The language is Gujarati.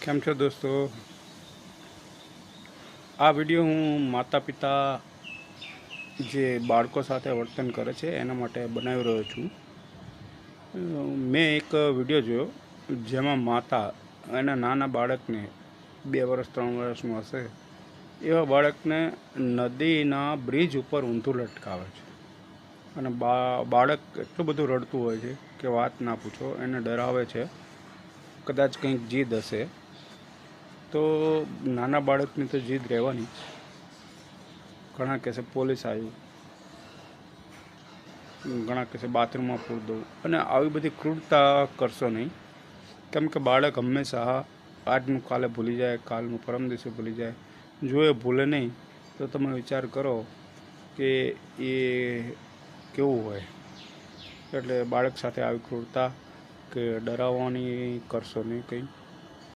કેમ છો દોસ્તો? આ વિડીયો હું માતા પિતા જે બાળકો સાથે વર્તન કરે છે એના માટે બનાવી રહ્યો છું. મેં એક વિડીયો જોયો જેમાં માતા એના નાના બાળકને 2 વર્ષ 3 વર્ષનું હશે એવા બાળકને નદીના બ્રિજ ઉપર ઊંધું લટકાવે છે અને બાળક એટલું બધું રડતું હોય છે કે વાત ના પૂછો. એને ડરાવે છે, કદાચ કંઈક જીદ હશે તો નાના બાળકની તો જીદ રહેવાની. ઘણા કહેશે પોલીસ આવી, ઘણા કહેશે બાથરૂમમાં પૂર દઉં, અને આવી બધી ક્રૂરતા કરશો નહીં. કેમ કે બાળક હંમેશા આજનું કાલે ભૂલી જાય, કાલનું પરમ દિવસે ભૂલી જાય. જો એ ભૂલે નહીં તો તમે વિચાર કરો કે એ કેવું હોય. એટલે બાળક સાથે આવી ક્રૂરતા કે ડરાવવાની કરશો નહીં કંઈ.